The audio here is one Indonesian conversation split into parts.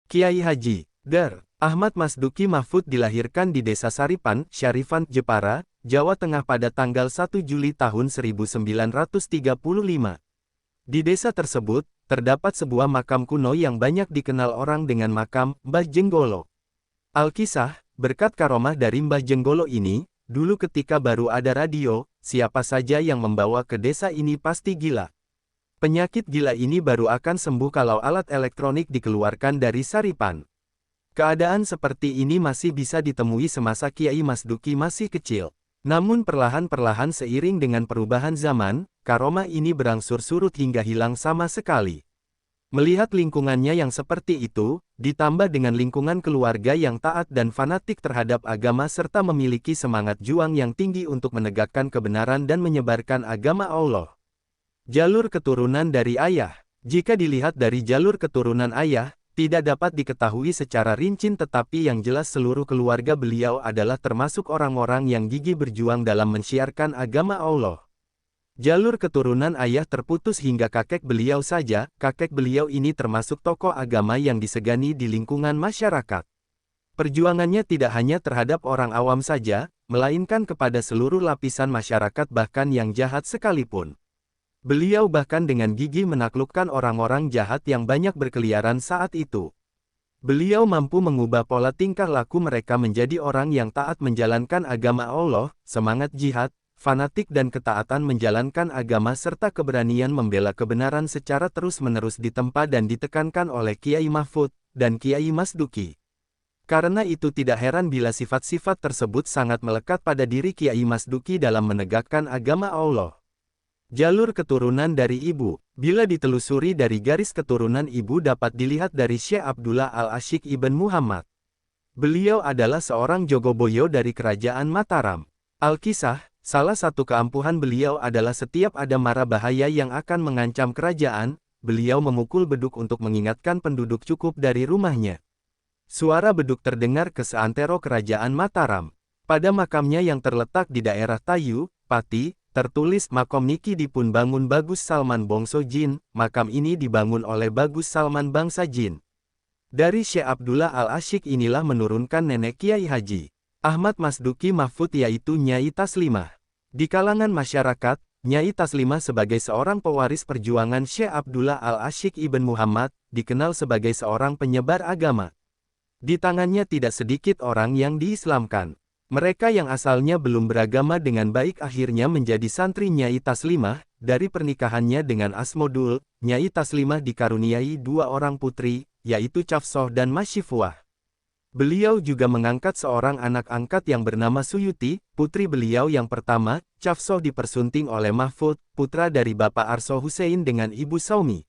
Kiai Haji Dar. Ahmad Masduki Mahfud dilahirkan di Desa Saripan, Syarifan, Jepara, Jawa Tengah pada tanggal 1 Juli tahun 1935. Di desa tersebut, terdapat sebuah makam kuno yang banyak dikenal orang dengan makam Mbah Jenggolo. Alkisah, berkat karomah dari Mbah Jenggolo ini, dulu ketika baru ada radio, siapa saja yang membawa ke desa ini pasti gila. Penyakit gila ini baru akan sembuh kalau alat elektronik dikeluarkan dari Saripan. Keadaan seperti ini masih bisa ditemui semasa Kiai Masduki masih kecil. Namun perlahan-perlahan seiring dengan perubahan zaman, karomah ini berangsur surut hingga hilang sama sekali. Melihat lingkungannya yang seperti itu, ditambah dengan lingkungan keluarga yang taat dan fanatik terhadap agama serta memiliki semangat juang yang tinggi untuk menegakkan kebenaran dan menyebarkan agama Allah. Jalur keturunan dari ayah. Jika dilihat dari jalur keturunan ayah, tidak dapat diketahui secara rinci tetapi yang jelas seluruh keluarga beliau adalah termasuk orang-orang yang gigih berjuang dalam mensiarkan agama Allah. Jalur keturunan ayah terputus hingga kakek beliau saja, kakek beliau ini termasuk tokoh agama yang disegani di lingkungan masyarakat. Perjuangannya tidak hanya terhadap orang awam saja, melainkan kepada seluruh lapisan masyarakat bahkan yang jahat sekalipun. Beliau bahkan dengan gigih menaklukkan orang-orang jahat yang banyak berkeliaran saat itu. Beliau mampu mengubah pola tingkah laku mereka menjadi orang yang taat menjalankan agama Allah, semangat jihad, fanatik dan ketaatan menjalankan agama serta keberanian membela kebenaran secara terus-menerus ditempa dan ditekankan oleh Kiai Mahfud dan Kiai Masduki. Karena itu tidak heran bila sifat-sifat tersebut sangat melekat pada diri Kiai Masduki dalam menegakkan agama Allah. Jalur keturunan dari ibu. Bila ditelusuri dari garis keturunan ibu dapat dilihat dari Syekh Abdullah Al-Asyik Ibn Muhammad. Beliau adalah seorang Jogoboyo dari kerajaan Mataram. Alkisah, salah satu keampuhan beliau adalah setiap ada mara bahaya yang akan mengancam kerajaan, beliau memukul beduk untuk mengingatkan penduduk cukup dari rumahnya. Suara beduk terdengar ke seantero kerajaan Mataram. Pada makamnya yang terletak di daerah Tayu, Pati, tertulis makom niki dipun bangun Bagus Salman Bongso Jin, makam ini dibangun oleh Bagus Salman bangsa Jin. Dari Syekh Abdullah Al-Asyik inilah menurunkan nenek Kiai Haji Ahmad Masduki Mahfud yaitu Nyai Taslimah. Di kalangan masyarakat, Nyai Taslimah sebagai seorang pewaris perjuangan Syekh Abdullah Al-Asyik Ibn Muhammad, dikenal sebagai seorang penyebar agama. Di tangannya tidak sedikit orang yang diislamkan. Mereka yang asalnya belum beragama dengan baik akhirnya menjadi santri Nyai Taslimah. Dari pernikahannya dengan Asmodul, Nyai Taslimah dikaruniai dua orang putri, yaitu Cafsoh dan Masyifuah. Beliau juga mengangkat seorang anak angkat yang bernama Suyuti, putri beliau yang pertama, Cafsoh dipersunting oleh Mahfud, putra dari Bapak Arso Hussein dengan Ibu Saumi.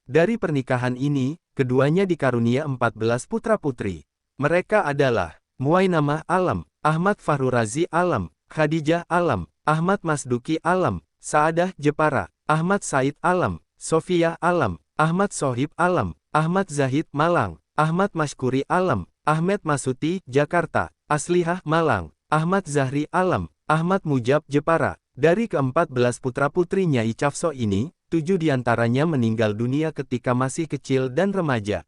Dari pernikahan ini, keduanya dikarunia 14 putra-putri. Mereka adalah Muainamah Alam, Ahmad Fahru Razi Alam, Khadijah Alam, Ahmad Masduki Alam, Saadah Jepara, Ahmad Said Alam, Sofia Alam, Ahmad Sohib Alam, Ahmad Zahid Malang, Ahmad Mashkuri Alam, Ahmed Masuti Jakarta, Aslihah Malang, Ahmad Zahri Alam, Ahmad Mujab Jepara. Dari ke-14 putra-putri Nyai Cafso ini, 7 diantaranya meninggal dunia ketika masih kecil dan remaja.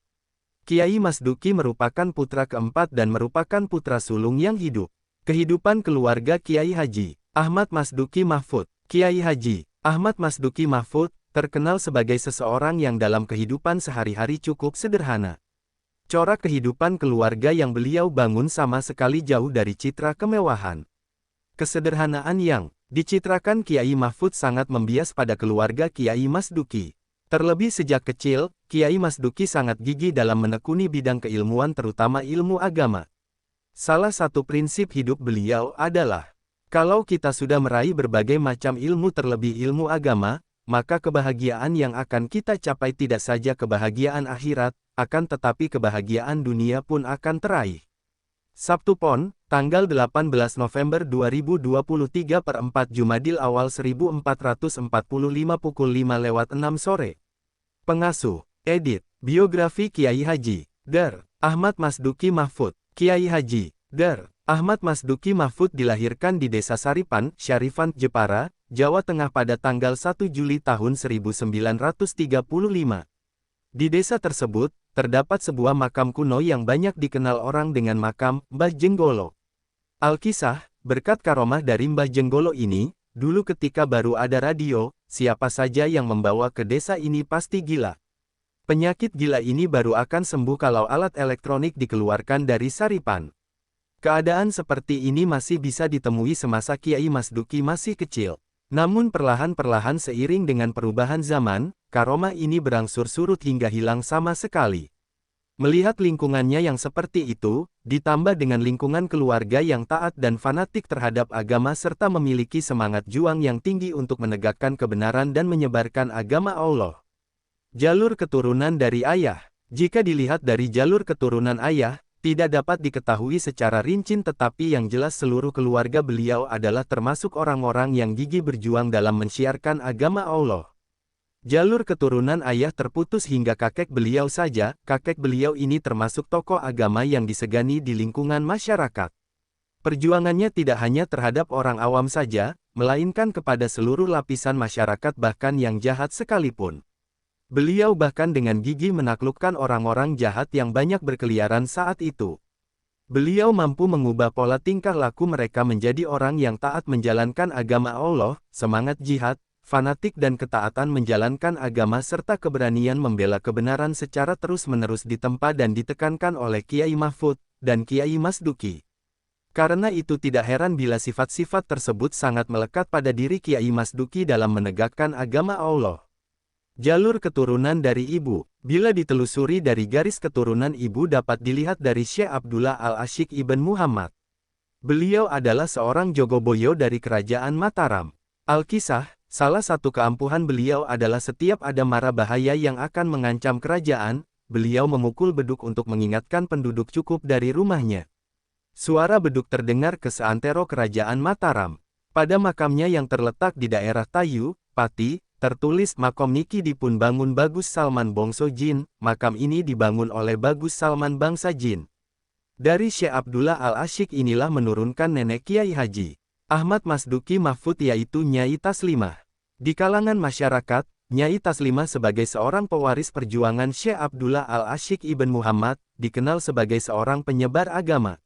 Kiai Masduki merupakan putra keempat dan merupakan putra sulung yang hidup. Kehidupan keluarga Kiai Haji Ahmad Masduki Mahfud. Kiai Haji Ahmad Masduki Mahfud terkenal sebagai seseorang yang dalam kehidupan sehari-hari cukup sederhana. Corak kehidupan keluarga yang beliau bangun sama sekali jauh dari citra kemewahan. Kesederhanaan yang dicitrakan Kiai Mahfud sangat membias pada keluarga Kiai Masduki. Terlebih sejak kecil, Kiai Masduki sangat gigih dalam menekuni bidang keilmuan terutama ilmu agama. Salah satu prinsip hidup beliau adalah, kalau kita sudah meraih berbagai macam ilmu terlebih ilmu agama, maka kebahagiaan yang akan kita capai tidak saja kebahagiaan akhirat, akan tetapi kebahagiaan dunia pun akan teraih. Sabtu Pon, tanggal 18 November 2023 per 4 Jumadil Awal 1445 pukul 5:06 sore. Pengasuh, edit, biografi Kiai Haji Dar. Ahmad Masduki Mahfud. Kiai Haji Dar. Ahmad Masduki Mahfud dilahirkan di Desa Saripan, Syarifan, Jepara, Jawa Tengah pada tanggal 1 Juli tahun 1935. Di desa tersebut, terdapat sebuah makam kuno yang banyak dikenal orang dengan makam Mbah Jenggolo. Alkisah, berkat karomah dari Mbah Jenggolo ini, dulu ketika baru ada radio, siapa saja yang membawa ke desa ini pasti gila. Penyakit gila ini baru akan sembuh kalau alat elektronik dikeluarkan dari Saripan. Keadaan seperti ini masih bisa ditemui semasa Kiai Mas Duki masih kecil. Namun perlahan-perlahan seiring dengan perubahan zaman, karomah ini berangsur surut hingga hilang sama sekali. Melihat lingkungannya yang seperti itu, ditambah dengan lingkungan keluarga yang taat dan fanatik terhadap agama serta memiliki semangat juang yang tinggi untuk menegakkan kebenaran dan menyebarkan agama Allah. Jalur keturunan dari ayah. Jika dilihat dari jalur keturunan ayah, tidak dapat diketahui secara rinci tetapi yang jelas seluruh keluarga beliau adalah termasuk orang-orang yang gigih berjuang dalam mensiarkan agama Allah. Jalur keturunan ayah terputus hingga kakek beliau saja, kakek beliau ini termasuk tokoh agama yang disegani di lingkungan masyarakat. Perjuangannya tidak hanya terhadap orang awam saja, melainkan kepada seluruh lapisan masyarakat bahkan yang jahat sekalipun. Beliau bahkan dengan gigih menaklukkan orang-orang jahat yang banyak berkeliaran saat itu. Beliau mampu mengubah pola tingkah laku mereka menjadi orang yang taat menjalankan agama Allah, semangat jihad, fanatik dan ketaatan menjalankan agama serta keberanian membela kebenaran secara terus-menerus ditempa dan ditekankan oleh Kiai Mahfud dan Kiai Mas Duki. Karena itu tidak heran bila sifat-sifat tersebut sangat melekat pada diri Kiai Mas Duki dalam menegakkan agama Allah. Jalur keturunan dari ibu. Bila ditelusuri dari garis keturunan ibu dapat dilihat dari Syekh Abdullah Al-Asyik Ibn Muhammad. Beliau adalah seorang Jogoboyo dari kerajaan Mataram. Alkisah, salah satu keampuhan beliau adalah setiap ada mara bahaya yang akan mengancam kerajaan, beliau memukul beduk untuk mengingatkan penduduk cukup dari rumahnya. Suara beduk terdengar ke seantero kerajaan Mataram. Pada makamnya yang terletak di daerah Tayu, Pati, tertulis Makom Niki dipun bangun Bagus Salman Bongso Jin, makam ini dibangun oleh Bagus Salman bangsa Jin. Dari Syekh Abdullah Al-Asyik inilah menurunkan nenek Kiai Haji Ahmad Mas Duki Mahfud yaitu Nyai Taslimah. Di kalangan masyarakat, Nyai Taslimah sebagai seorang pewaris perjuangan Syekh Abdullah Al-Asyik Ibn Muhammad, dikenal sebagai seorang penyebar agama.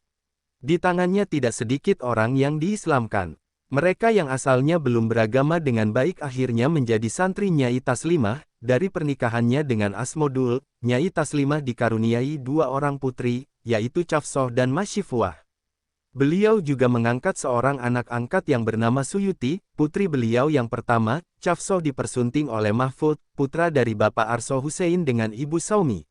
Di tangannya tidak sedikit orang yang diislamkan. Mereka yang asalnya belum beragama dengan baik akhirnya menjadi santri Nyai Taslimah. Dari pernikahannya dengan Asmodul, Nyai Taslimah dikaruniai dua orang putri, yaitu Cafsoh dan Masyifuah. Beliau juga mengangkat seorang anak angkat yang bernama Suyuti, putri beliau yang pertama, Cafsoh dipersunting oleh Mahfud, putra dari Bapak Arso Hussein dengan Ibu Saumi.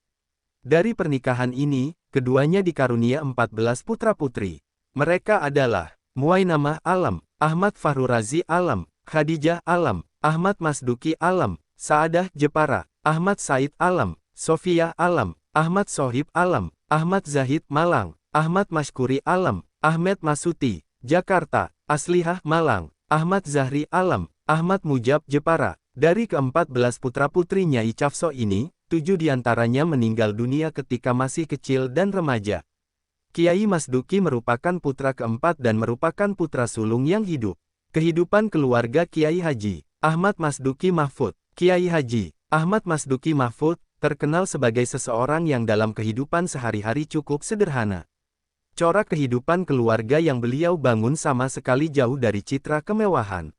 Dari pernikahan ini, keduanya dikarunia 14 putra-putri. Mereka adalah Muainamah Alam, Ahmad Fahru Razi Alam, Khadijah Alam, Ahmad Mas Duki Alam, Saadah Jepara, Ahmad Said Alam, Sofia Alam, Ahmad Sohib Alam, Ahmad Zahid Malang, Ahmad Mashkuri Alam, Ahmed Masuti, Jakarta, Aslihah Malang, Ahmad Zahri Alam, Ahmad Mujab Jepara. Dari ke-14 putra-putri Nyai Cafso ini, 7 diantaranya meninggal dunia ketika masih kecil dan remaja. Kiai Mas Duki merupakan putra keempat dan merupakan putra sulung yang hidup. Kehidupan keluarga Kiai Haji Ahmad Mas Duki Mahfud. Kiai Haji Ahmad Mas Duki Mahfud terkenal sebagai seseorang yang dalam kehidupan sehari-hari cukup sederhana. Corak kehidupan keluarga yang beliau bangun sama sekali jauh dari citra kemewahan.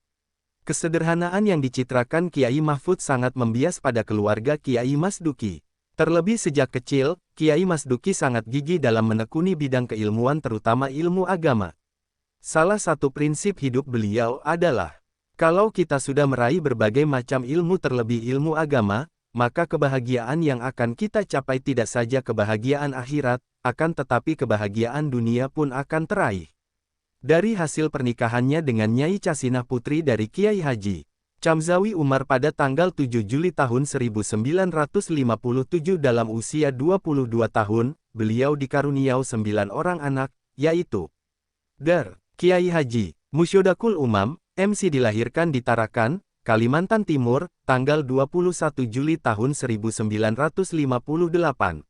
Kesederhanaan yang dicitrakan Kiai Mahfud sangat membias pada keluarga Kiai Mas Duki. Terlebih sejak kecil, Kiai Mas Duki sangat gigih dalam menekuni bidang keilmuan terutama ilmu agama. Salah satu prinsip hidup beliau adalah, kalau kita sudah meraih berbagai macam ilmu terlebih ilmu agama, maka kebahagiaan yang akan kita capai tidak saja kebahagiaan akhirat, akan tetapi kebahagiaan dunia pun akan teraih. Dari hasil pernikahannya dengan Nyai Casinah putri dari Kiai Haji Camzawi Umar pada tanggal 7 Juli tahun 1957 dalam usia 22 tahun, beliau dikaruniai 9 orang anak, yaitu Dar. Kiai Haji Musyodakul Umam, MC dilahirkan di Tarakan, Kalimantan Timur, tanggal 21 Juli tahun 1958.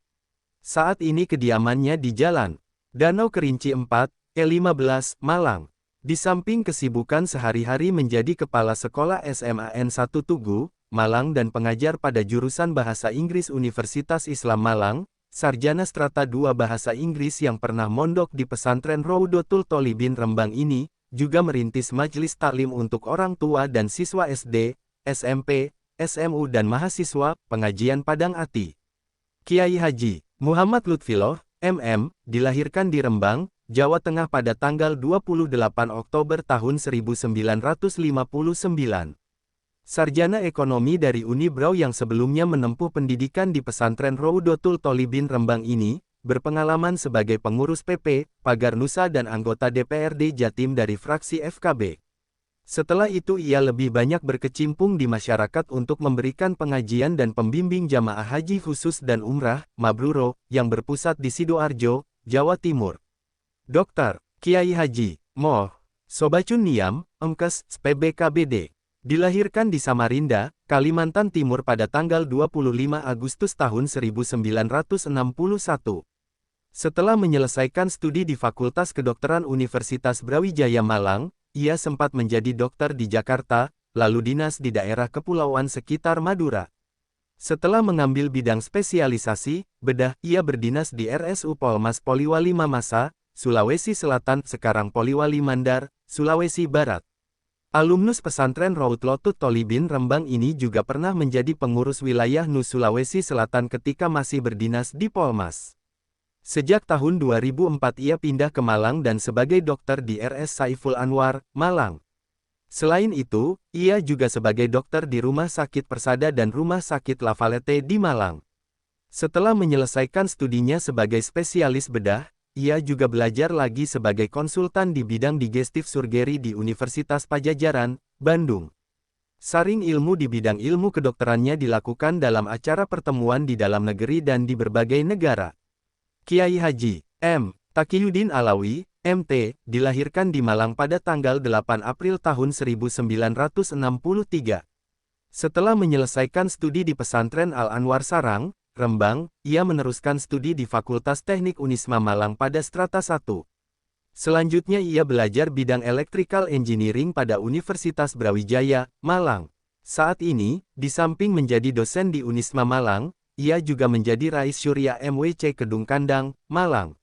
Saat ini kediamannya di Jalan Danau Kerinci 4, E15, Malang. Di samping kesibukan sehari-hari menjadi kepala sekolah SMAN 1 Tugu, Malang dan pengajar pada jurusan Bahasa Inggris Universitas Islam Malang, sarjana strata 2 Bahasa Inggris yang pernah mondok di pesantren Roudhotul Tholibin Rembang ini, juga merintis majelis taklim untuk orang tua dan siswa SD, SMP, SMU dan mahasiswa, pengajian Padang Ati. Kiai Haji Muhammad Lutfillah, MM, dilahirkan di Rembang, Jawa Tengah pada tanggal 28 Oktober tahun 1959. Sarjana ekonomi dari Unibrau yang sebelumnya menempuh pendidikan di pesantren Roudhotul Tholibin Rembang ini, berpengalaman sebagai pengurus PP, Pagar Nusa dan anggota DPRD Jatim dari fraksi FKB. Setelah itu ia lebih banyak berkecimpung di masyarakat untuk memberikan pengajian dan pembimbing jamaah haji khusus dan umrah, Mabruro, yang berpusat di Sidoarjo, Jawa Timur. Dr. Kiai Haji Moh Sobacun Niam, Emkes, PBKBD. Dilahirkan di Samarinda, Kalimantan Timur pada tanggal 25 Agustus tahun 1961. Setelah menyelesaikan studi di Fakultas Kedokteran Universitas Brawijaya Malang, ia sempat menjadi dokter di Jakarta, lalu dinas di daerah kepulauan sekitar Madura. Setelah mengambil bidang spesialisasi, bedah, ia berdinas di RSU Polmas Poliwali Mamasa, Sulawesi Selatan, sekarang Poliwali Mandar, Sulawesi Barat. Alumnus pesantren Roudhotul Tholibin Rembang ini juga pernah menjadi pengurus wilayah NU Sulawesi Selatan ketika masih berdinas di Polmas. Sejak tahun 2004 ia pindah ke Malang dan sebagai dokter di RS Saiful Anwar, Malang. Selain itu, ia juga sebagai dokter di Rumah Sakit Persada dan Rumah Sakit La Valette di Malang. Setelah menyelesaikan studinya sebagai spesialis bedah, ia juga belajar lagi sebagai konsultan di bidang digestif surgery di Universitas Padjadjaran, Bandung. Saring ilmu di bidang ilmu kedokterannya dilakukan dalam acara pertemuan di dalam negeri dan di berbagai negara. Kiai Haji M. Taqiyuddin Alawi, MT, dilahirkan di Malang pada tanggal 8 April tahun 1963. Setelah menyelesaikan studi di pesantren Al-Anwar Sarang, Rembang, ia meneruskan studi di Fakultas Teknik Unisma Malang pada strata 1. Selanjutnya ia belajar bidang Electrical Engineering pada Universitas Brawijaya, Malang. Saat ini, di samping menjadi dosen di Unisma Malang, ia juga menjadi Rais Syuriah MWC Kedung Kandang, Malang.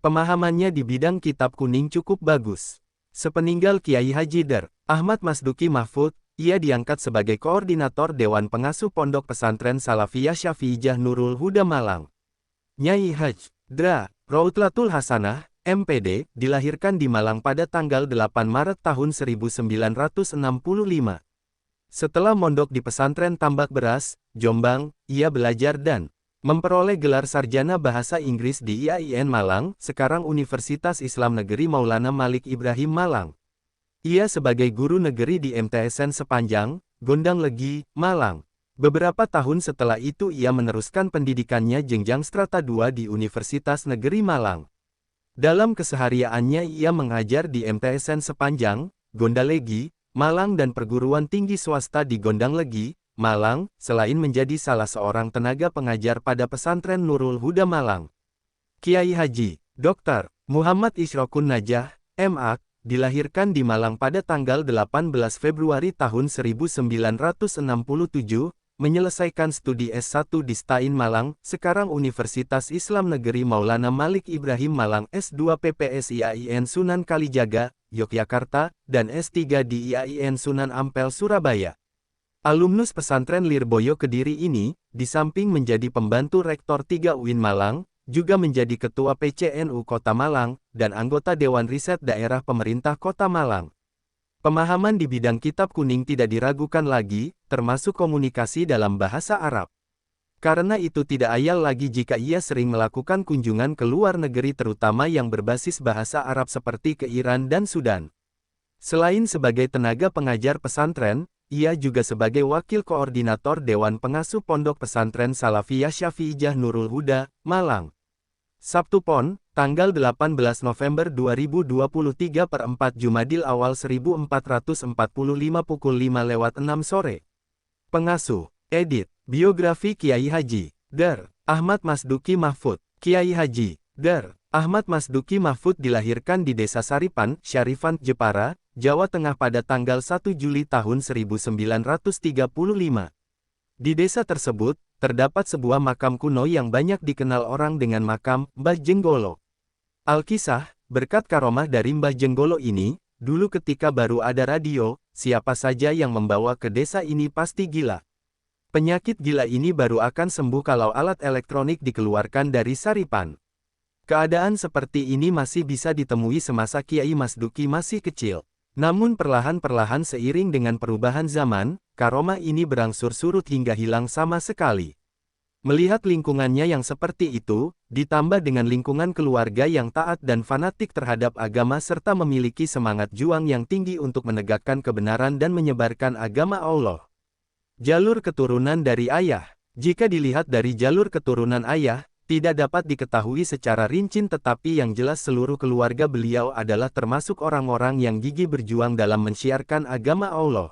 Pemahamannya di bidang kitab kuning cukup bagus. Sepeninggal Kiai Haji Dr. Ahmad Masduki Mahfud, ia diangkat sebagai koordinator Dewan Pengasuh Pondok Pesantren Salafiyah Syafi'iyah Nurul Huda Malang. Nyai Haj. Dra. Routlatul Hasanah, MPD, dilahirkan di Malang pada tanggal 8 Maret tahun 1965. Setelah mondok di pesantren Tambak Beras, Jombang, ia belajar dan memperoleh gelar sarjana bahasa Inggris di IAIN Malang, sekarang Universitas Islam Negeri Maulana Malik Ibrahim Malang. Ia sebagai guru negeri di MTSN Sepanjang, Gondang Legi, Malang. Beberapa tahun setelah itu ia meneruskan pendidikannya jenjang strata 2 di Universitas Negeri Malang. Dalam kesehariannya ia mengajar di MTSN Sepanjang, Gondalegi, Malang dan perguruan tinggi swasta di Gondang Legi, Malang, selain menjadi salah seorang tenaga pengajar pada pesantren Nurul Huda Malang. Kiai Haji Dr. Muhammad Isyrokun Najah, MA, dilahirkan di Malang pada tanggal 18 Februari tahun 1967, menyelesaikan studi S1 di STAIN Malang, sekarang Universitas Islam Negeri Maulana Malik Ibrahim Malang, S2 PPS IAIN Sunan Kalijaga, Yogyakarta, dan S3 di IAIN Sunan Ampel Surabaya. Alumnus pesantren Lirboyo Kediri ini, di samping menjadi pembantu rektor 3 UIN Malang, juga menjadi ketua PCNU Kota Malang, dan anggota Dewan Riset Daerah Pemerintah Kota Malang. Pemahaman di bidang kitab kuning tidak diragukan lagi, termasuk komunikasi dalam bahasa Arab. Karena itu tidak ayal lagi jika ia sering melakukan kunjungan ke luar negeri terutama yang berbasis bahasa Arab seperti ke Iran dan Sudan. Selain sebagai tenaga pengajar pesantren, ia juga sebagai wakil koordinator Dewan Pengasuh Pondok Pesantren Salafiyah Syafi'iyah Nurul Huda, Malang. Sabtu Pon, tanggal 18 November 2023 per 4 Jumadil Awal 1445 pukul 5:06 sore. Pengasuh, edit, biografi Kiai Haji Dr. Ahmad Masduki Mahfud. Kiai Haji Dr. Ahmad Masduki Mahfud dilahirkan di Desa Saripan, Syarifan, Jepara, Jawa Tengah pada tanggal 1 Juli tahun 1935. Di desa tersebut, terdapat sebuah makam kuno yang banyak dikenal orang dengan makam Mbah Jenggolo. Alkisah, berkat karomah dari Mbah Jenggolo ini, dulu ketika baru ada radio, siapa saja yang membawa ke desa ini pasti gila. Penyakit gila ini baru akan sembuh kalau alat elektronik dikeluarkan dari Saripan. Keadaan seperti ini masih bisa ditemui semasa Kiai Mas Duki masih kecil. Namun perlahan-perlahan seiring dengan perubahan zaman, karomah ini berangsur surut hingga hilang sama sekali. Melihat lingkungannya yang seperti itu, ditambah dengan lingkungan keluarga yang taat dan fanatik terhadap agama serta memiliki semangat juang yang tinggi untuk menegakkan kebenaran dan menyebarkan agama Allah. Jalur keturunan dari ayah. Jika dilihat dari jalur keturunan ayah, tidak dapat diketahui secara rinci tetapi yang jelas seluruh keluarga beliau adalah termasuk orang-orang yang gigih berjuang dalam mensiarkan agama Allah.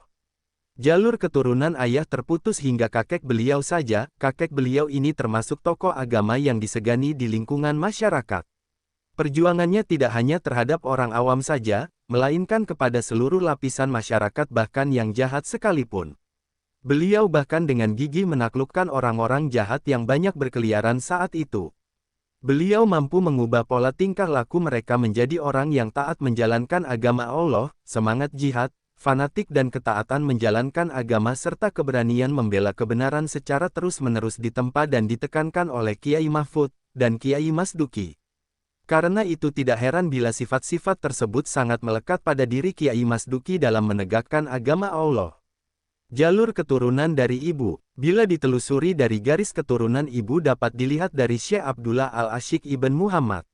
Jalur keturunan ayah terputus hingga kakek beliau saja, kakek beliau ini termasuk tokoh agama yang disegani di lingkungan masyarakat. Perjuangannya tidak hanya terhadap orang awam saja, melainkan kepada seluruh lapisan masyarakat bahkan yang jahat sekalipun. Beliau bahkan dengan gigih menaklukkan orang-orang jahat yang banyak berkeliaran saat itu. Beliau mampu mengubah pola tingkah laku mereka menjadi orang yang taat menjalankan agama Allah, semangat jihad, fanatik dan ketaatan menjalankan agama serta keberanian membela kebenaran secara terus-menerus ditempa dan ditekankan oleh Kiai Mahfud dan Kiai Mas Duki. Karena itu tidak heran bila sifat-sifat tersebut sangat melekat pada diri Kiai Mas Duki dalam menegakkan agama Allah. Jalur keturunan dari ibu. Bila ditelusuri dari garis keturunan ibu dapat dilihat dari Syekh Abdullah Al-Asyik Ibn Muhammad.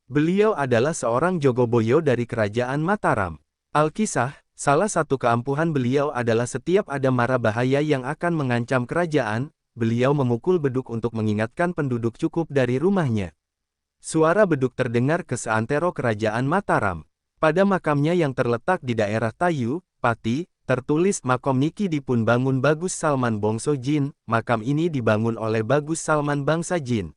Beliau adalah seorang Jogoboyo dari kerajaan Mataram. Alkisah, salah satu keampuhan beliau adalah setiap ada mara bahaya yang akan mengancam kerajaan, beliau memukul beduk untuk mengingatkan penduduk cukup dari rumahnya. Suara beduk terdengar ke seantero kerajaan Mataram. Pada makamnya yang terletak di daerah Tayu, Pati, tertulis Makom Niki dipun bangun Bagus Salman Bongso Jin, makam ini dibangun oleh Bagus Salman Bangsa Jin.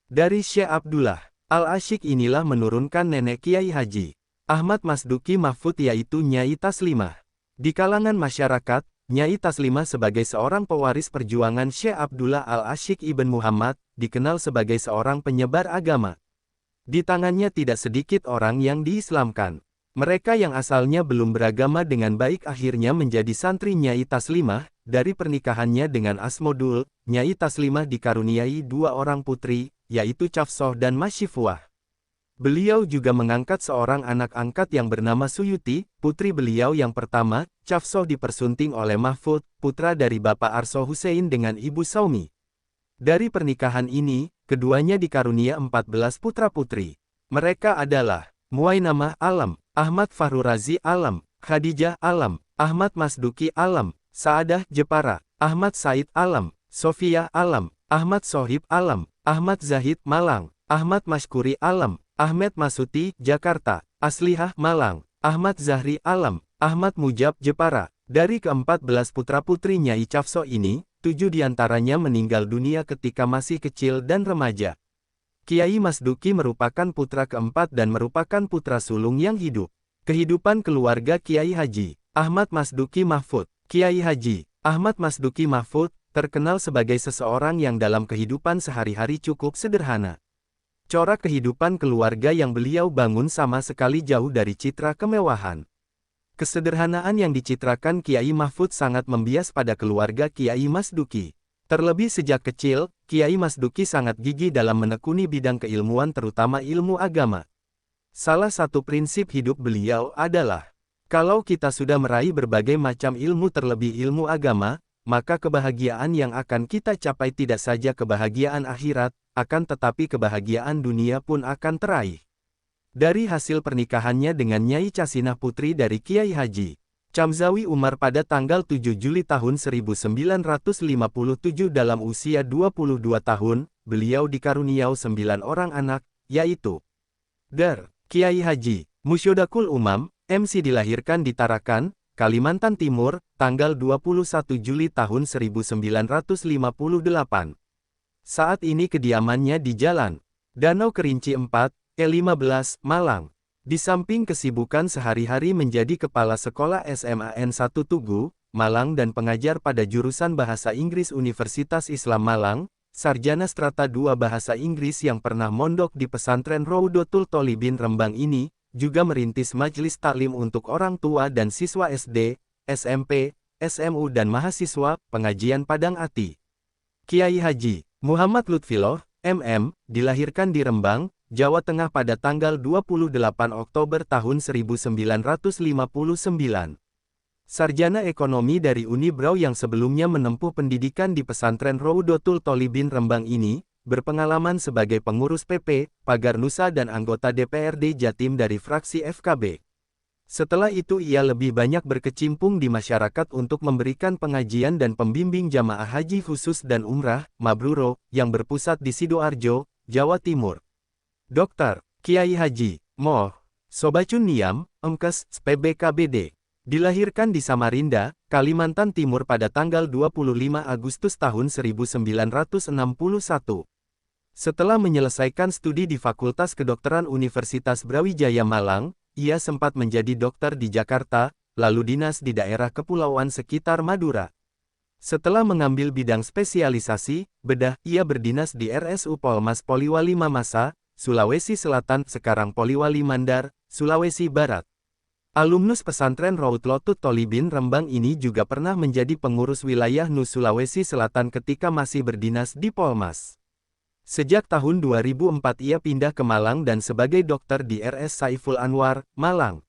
Dari Syekh Abdullah Al-Asyik inilah menurunkan nenek Kiai Haji Ahmad Mas Duki Mahfud yaitu Nyai Taslimah. Di kalangan masyarakat, Nyai Taslimah sebagai seorang pewaris perjuangan Syekh Abdullah Al-Asyik Ibn Muhammad, dikenal sebagai seorang penyebar agama. Di tangannya tidak sedikit orang yang diislamkan. Mereka yang asalnya belum beragama dengan baik akhirnya menjadi santri Nyai Taslimah. Dari pernikahannya dengan Asmodul, Nyai Taslimah dikaruniai dua orang putri, yaitu Cafsoh dan Masyifuah. Beliau juga mengangkat seorang anak angkat yang bernama Suyuti, putri beliau yang pertama, Cafsoh dipersunting oleh Mahfud, putra dari Bapak Arso Hussein dengan Ibu Saumi. Dari pernikahan ini, keduanya dikarunia 14 putra-putri. Mereka adalah Muainamah Alam, Ahmad Fahrurazi Alam, Khadijah Alam, Ahmad Mas Duki Alam, Saadah Jepara, Ahmad Said Alam, Sofia Alam, Ahmad Sohib Alam, Ahmad Zahid Malang, Ahmad Mashkuri Alam, Ahmed Masuti Jakarta, Aslihah Malang, Ahmad Zahri Alam, Ahmad Mujab Jepara. Dari ke-14 putra-putri Nyai Cafso ini, 7 diantaranya meninggal dunia ketika masih kecil dan remaja. Kiai Mas Duki merupakan putra keempat dan merupakan putra sulung yang hidup. Kehidupan keluarga Kiai Haji Ahmad Mas Duki Mahfud. Kiai Haji Ahmad Mas Duki Mahfud terkenal sebagai seseorang yang dalam kehidupan sehari-hari cukup sederhana. Corak kehidupan keluarga yang beliau bangun sama sekali jauh dari citra kemewahan. Kesederhanaan yang dicitrakan Kiai Mahfud sangat membias pada keluarga Kiai Mas Duki. Terlebih sejak kecil, Kiai Mas Duki sangat gigih dalam menekuni bidang keilmuan terutama ilmu agama. Salah satu prinsip hidup beliau adalah, kalau kita sudah meraih berbagai macam ilmu terlebih ilmu agama, maka kebahagiaan yang akan kita capai tidak saja kebahagiaan akhirat, akan tetapi kebahagiaan dunia pun akan teraih. Dari hasil pernikahannya dengan Nyai Casinah putri dari Kiai Haji Camzawi Umar pada tanggal 7 Juli tahun 1957 dalam usia 22 tahun, beliau dikaruniai 9 orang anak, yaitu Dar. Kiai Haji Musyodakul Umam, MC dilahirkan di Tarakan, Kalimantan Timur, tanggal 21 Juli tahun 1958. Saat ini kediamannya di Jalan Danau Kerinci 4, E15, Malang. Di samping kesibukan sehari-hari menjadi kepala sekolah SMAN 1 Tugu, Malang dan pengajar pada jurusan Bahasa Inggris Universitas Islam Malang, sarjana strata 2 Bahasa Inggris yang pernah mondok di pesantren Roudhotul Tholibin Rembang ini, juga merintis majelis taklim untuk orang tua dan siswa SD, SMP, SMU dan mahasiswa, pengajian Padang Ati. Kiai Haji Muhammad Lutfillah, MM, dilahirkan di Rembang, Jawa Tengah pada tanggal 28 Oktober tahun 1959. Sarjana ekonomi dari Unibrau yang sebelumnya menempuh pendidikan di pesantren Roudhotul Tholibin Rembang ini, berpengalaman sebagai pengurus PP, Pagar Nusa dan anggota DPRD Jatim dari fraksi FKB. Setelah itu ia lebih banyak berkecimpung di masyarakat untuk memberikan pengajian dan pembimbing jamaah haji khusus dan umrah, Mabruro, yang berpusat di Sidoarjo, Jawa Timur. Dr. Kiai Haji Moh Sobacun Niam, Emkes, PBKBD. Dilahirkan di Samarinda, Kalimantan Timur pada tanggal 25 Agustus tahun 1961. Setelah menyelesaikan studi di Fakultas Kedokteran Universitas Brawijaya Malang, ia sempat menjadi dokter di Jakarta, lalu dinas di daerah kepulauan sekitar Madura. Setelah mengambil bidang spesialisasi, bedah, ia berdinas di RSU Polmas Poliwali Mamasa, Sulawesi Selatan, sekarang Poliwali Mandar, Sulawesi Barat. Alumnus pesantren Roudhotul Tholibin Rembang ini juga pernah menjadi pengurus wilayah NU Sulawesi Selatan ketika masih berdinas di Polmas. Sejak tahun 2004 ia pindah ke Malang dan sebagai dokter di RS Saiful Anwar, Malang.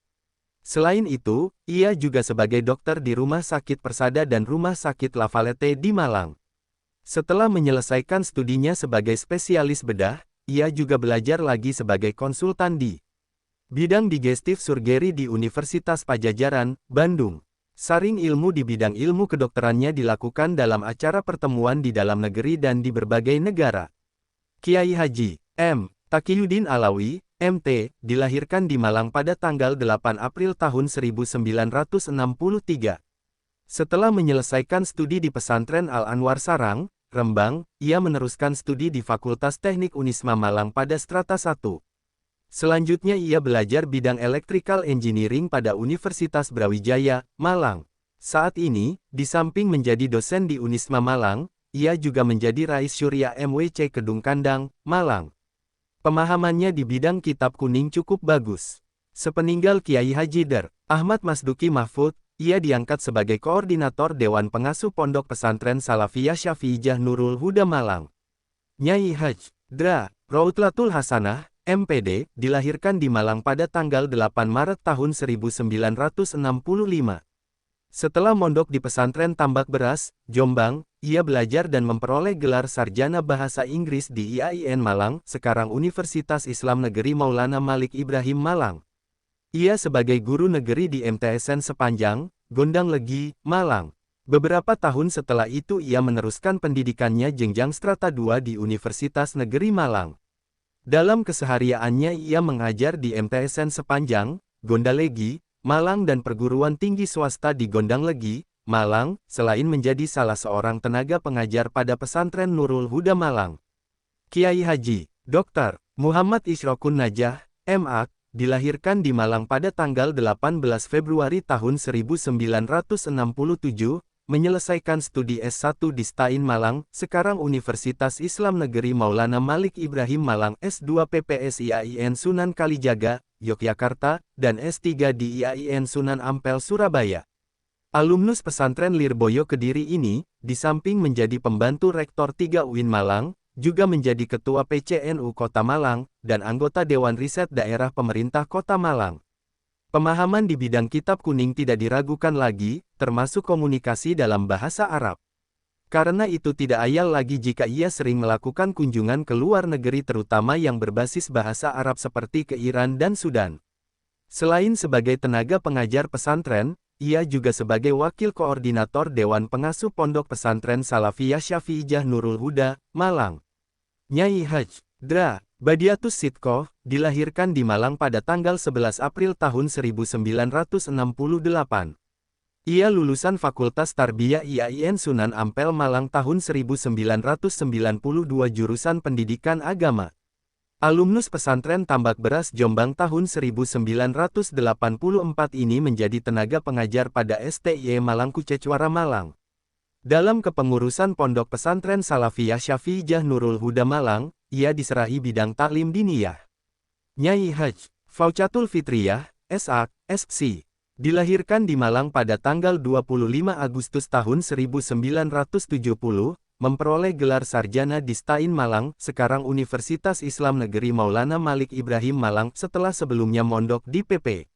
Selain itu, ia juga sebagai dokter di Rumah Sakit Persada dan Rumah Sakit La Valette di Malang. Setelah menyelesaikan studinya sebagai spesialis bedah, ia juga belajar lagi sebagai konsultan di bidang digestif surgery di Universitas Padjadjaran, Bandung. Saring ilmu di bidang ilmu kedokterannya dilakukan dalam acara pertemuan di dalam negeri dan di berbagai negara. Kiai Haji M. Taqiyuddin Alawi, MT, dilahirkan di Malang pada tanggal 8 April tahun 1963. Setelah menyelesaikan studi di pesantren Al-Anwar Sarang, Rembang, ia meneruskan studi di Fakultas Teknik Unisma Malang pada strata 1. Selanjutnya ia belajar bidang Electrical Engineering pada Universitas Brawijaya, Malang. Saat ini, di samping menjadi dosen di Unisma Malang, ia juga menjadi Rais Syuriah MWC Kedung Kandang, Malang. Pemahamannya di bidang kitab kuning cukup bagus. Sepeninggal Kiai Haji Dr. Ahmad Masduki Mahfud, ia diangkat sebagai koordinator Dewan Pengasuh Pondok Pesantren Salafiyah Syafi'iyah Nurul Huda Malang. Nyai Haj. Dra. Routlatul Hasanah, MPD, dilahirkan di Malang pada tanggal 8 Maret tahun 1965. Setelah mondok di pesantren Tambak Beras, Jombang, ia belajar dan memperoleh gelar sarjana bahasa Inggris di IAIN Malang, sekarang Universitas Islam Negeri Maulana Malik Ibrahim Malang. Ia sebagai guru negeri di MTSN Sepanjang, Gondang Legi, Malang. Beberapa tahun setelah itu ia meneruskan pendidikannya jenjang strata 2 di Universitas Negeri Malang. Dalam kesehariannya ia mengajar di MTSN Sepanjang, Gondalegi, Malang dan perguruan tinggi swasta di Gondang Legi, Malang, selain menjadi salah seorang tenaga pengajar pada pesantren Nurul Huda Malang. Kiai Haji Dr. Muhammad Isyrokun Najah, MA, dilahirkan di Malang pada tanggal 18 Februari tahun 1967, menyelesaikan studi S1 di STAIN Malang, sekarang Universitas Islam Negeri Maulana Malik Ibrahim Malang, S2 PPS IAIN Sunan Kalijaga, Yogyakarta, dan S3 di IAIN Sunan Ampel Surabaya. Alumnus pesantren Lirboyo Kediri ini, di samping menjadi pembantu Rektor 3 UIN Malang, juga menjadi Ketua PCNU Kota Malang, dan anggota Dewan Riset Daerah Pemerintah Kota Malang. Pemahaman di bidang kitab kuning tidak diragukan lagi, termasuk komunikasi dalam bahasa Arab. Karena itu tidak ayal lagi jika ia sering melakukan kunjungan ke luar negeri terutama yang berbasis bahasa Arab seperti ke Iran dan Sudan. Selain sebagai tenaga pengajar pesantren, ia juga sebagai wakil koordinator Dewan Pengasuh Pondok Pesantren Salafiyah Syafi'iyah Nurul Huda, Malang. Nyai Haj. Dra. Badiatus Sidqoh, dilahirkan di Malang pada tanggal 11 April tahun 1968. Ia lulusan Fakultas Tarbiyah IAIN Sunan Ampel Malang tahun 1992 jurusan Pendidikan Agama. Alumnus pesantren Tambak Beras Jombang tahun 1984 ini menjadi tenaga pengajar pada STIE Malang Kucecwara Malang. Dalam kepengurusan Pondok Pesantren Salafiyah Syafi'iyah Nurul Huda Malang, ia diserahi bidang taklim diniyah. Nyai Haj. Faucatul Fitriyah, S.A., S.C. Dilahirkan di Malang pada tanggal 25 Agustus tahun 1970, memperoleh gelar sarjana di STAIN Malang, sekarang Universitas Islam Negeri Maulana Malik Ibrahim Malang setelah sebelumnya mondok di PP.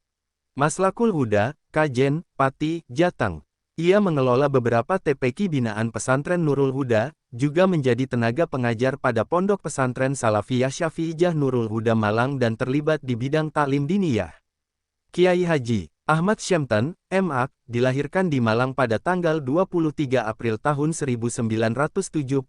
Maslakul Huda, Kajen, Pati, Jateng. Ia mengelola beberapa TPQ binaan pesantren Nurul Huda, juga menjadi tenaga pengajar pada Pondok Pesantren Salafiyah Syafi'iyah Nurul Huda Malang dan terlibat di bidang taklim diniyah. Kiai Haji Ahmad Syemten, M.A., dilahirkan di Malang pada tanggal 23 April tahun 1972.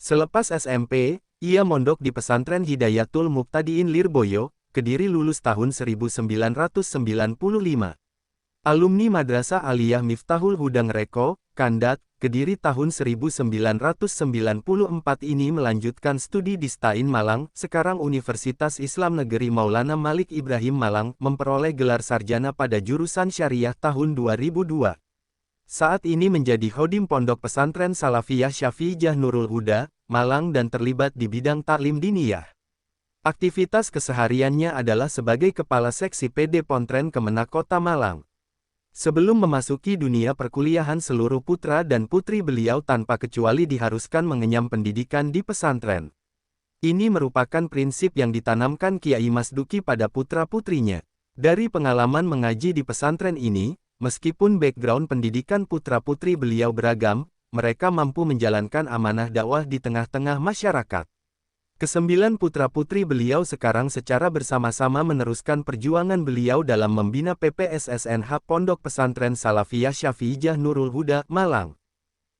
Selepas SMP, ia mondok di pesantren Hidayatul Muqtadiin Lirboyo, Kediri lulus tahun 1995. Alumni Madrasah Aliyah Miftahul Hudang Reko, Kandat, Kediri tahun 1994 ini melanjutkan studi di STAIN Malang, sekarang Universitas Islam Negeri Maulana Malik Ibrahim Malang, memperoleh gelar sarjana pada jurusan Syariah tahun 2002. Saat ini menjadi Khodim Pondok Pesantren Salafiyah Syafi'iyah Nurul Huda, Malang dan terlibat di bidang taklim diniyah. Aktivitas kesehariannya adalah sebagai Kepala Seksi PD Pontren Kemenak Kota Malang. Sebelum memasuki dunia perkuliahan, seluruh putra dan putri beliau tanpa kecuali diharuskan mengenyam pendidikan di pesantren. Ini merupakan prinsip yang ditanamkan Kiai Masduki pada putra-putrinya. Dari pengalaman mengaji di pesantren ini, meskipun background pendidikan putra-putri beliau beragam, mereka mampu menjalankan amanah dakwah di tengah-tengah masyarakat. Kesembilan putra-putri beliau sekarang secara bersama-sama meneruskan perjuangan beliau dalam membina PPSSNH Pondok Pesantren Salafiyah Syafi'iyah Nurul Huda, Malang.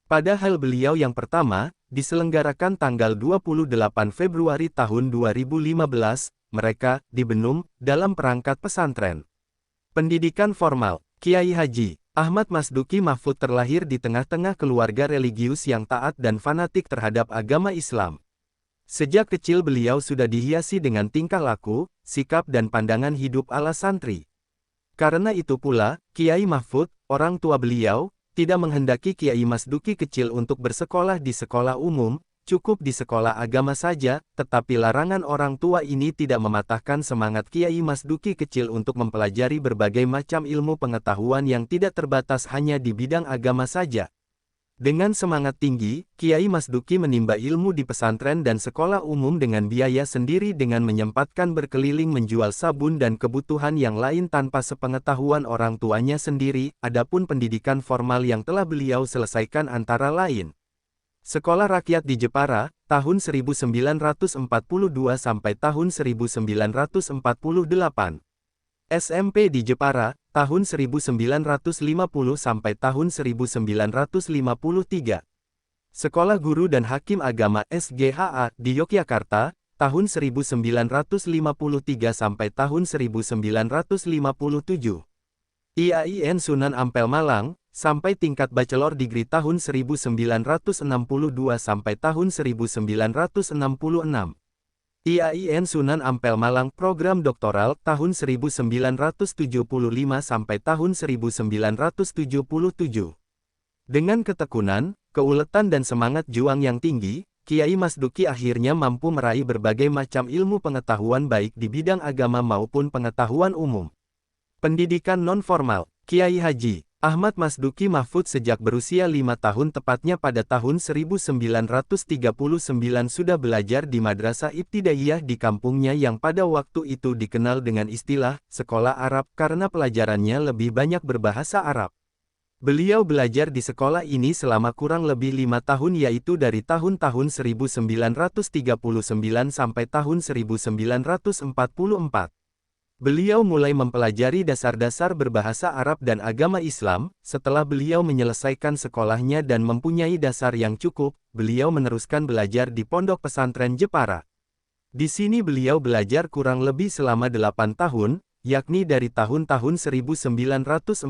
Padahal beliau yang pertama, diselenggarakan tanggal 28 Februari tahun 2015, mereka, di Benum, dalam perangkat pesantren. Pendidikan formal, Kiai Haji Ahmad Masduki Mahfud terlahir di tengah-tengah keluarga religius yang taat dan fanatik terhadap agama Islam. Sejak kecil beliau sudah dihiasi dengan tingkah laku, sikap dan pandangan hidup ala santri. Karena itu pula, Kiai Mahfud, orang tua beliau, tidak menghendaki Kiai Masduki kecil untuk bersekolah di sekolah umum, cukup di sekolah agama saja, tetapi larangan orang tua ini tidak mematahkan semangat Kiai Masduki kecil untuk mempelajari berbagai macam ilmu pengetahuan yang tidak terbatas hanya di bidang agama saja. Dengan semangat tinggi, Kiai Masduki menimba ilmu di pesantren dan sekolah umum dengan biaya sendiri dengan menyempatkan berkeliling menjual sabun dan kebutuhan yang lain tanpa sepengetahuan orang tuanya sendiri. Adapun pendidikan formal yang telah beliau selesaikan antara lain: Sekolah Rakyat di Jepara, tahun 1942 sampai tahun 1948. SMP di Jepara, tahun 1950 sampai tahun 1953. Sekolah Guru dan Hakim Agama SGHA di Yogyakarta, tahun 1953 sampai tahun 1957. IAIN Sunan Ampel Malang, sampai tingkat bachelor degree tahun 1962 sampai tahun 1966. IAIN Sunan Ampel Malang program doktoral tahun 1975 sampai tahun 1977. Dengan ketekunan, keuletan dan semangat juang yang tinggi, Kiai Masduki akhirnya mampu meraih berbagai macam ilmu pengetahuan baik di bidang agama maupun pengetahuan umum. Pendidikan non-formal, Kiai Haji Ahmad Masduki Mahfud sejak berusia 5 tahun tepatnya pada tahun 1939 sudah belajar di Madrasah Ibtidaiyah di kampungnya yang pada waktu itu dikenal dengan istilah sekolah Arab karena pelajarannya lebih banyak berbahasa Arab. Beliau belajar di sekolah ini selama kurang lebih 5 tahun yaitu dari tahun-tahun 1939 sampai tahun 1944. Beliau mulai mempelajari dasar-dasar berbahasa Arab dan agama Islam. Setelah beliau menyelesaikan sekolahnya dan mempunyai dasar yang cukup, beliau meneruskan belajar di Pondok Pesantren Jepara. Di sini beliau belajar kurang lebih selama 8 tahun, yakni dari tahun-tahun 1945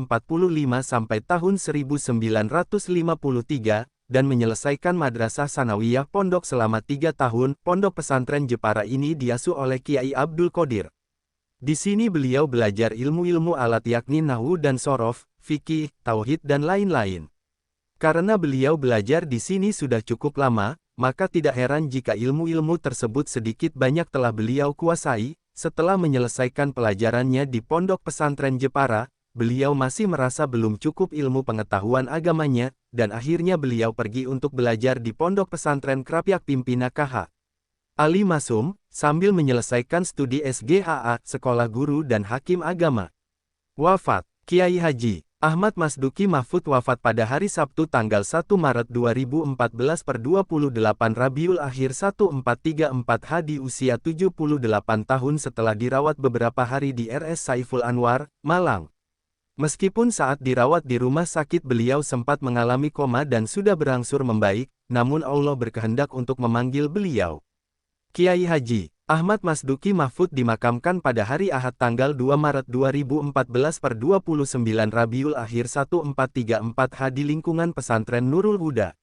sampai tahun 1953, dan menyelesaikan Madrasah Sanawiyah Pondok selama 3 tahun. Pondok pesantren Jepara ini diasuh oleh Kiai Abdul Qadir. Di sini beliau belajar ilmu-ilmu alat yakni nahwu dan sorof, fikih, tauhid dan lain-lain. Karena beliau belajar di sini sudah cukup lama, maka tidak heran jika ilmu-ilmu tersebut sedikit banyak telah beliau kuasai. Setelah menyelesaikan pelajarannya di Pondok Pesantren Jepara, beliau masih merasa belum cukup ilmu pengetahuan agamanya, dan akhirnya beliau pergi untuk belajar di Pondok Pesantren Krapyak Pimpinan KH. Ali Masum, sambil menyelesaikan studi SGHA, Sekolah Guru dan Hakim Agama. Wafat, Kiai Haji Ahmad Masduki Mahfud wafat pada hari Sabtu tanggal 1 Maret 2014 per 28 Rabiul Akhir 1434 di usia 78 tahun setelah dirawat beberapa hari di RS Saiful Anwar, Malang. Meskipun saat dirawat di rumah sakit beliau sempat mengalami koma dan sudah berangsur membaik, namun Allah berkehendak untuk memanggil beliau. Kiai Haji Ahmad Masduki Mahfud dimakamkan pada hari Ahad tanggal 2 Maret 2014 per 29 Rabiul Akhir 1434 di lingkungan pesantren Nurul Huda.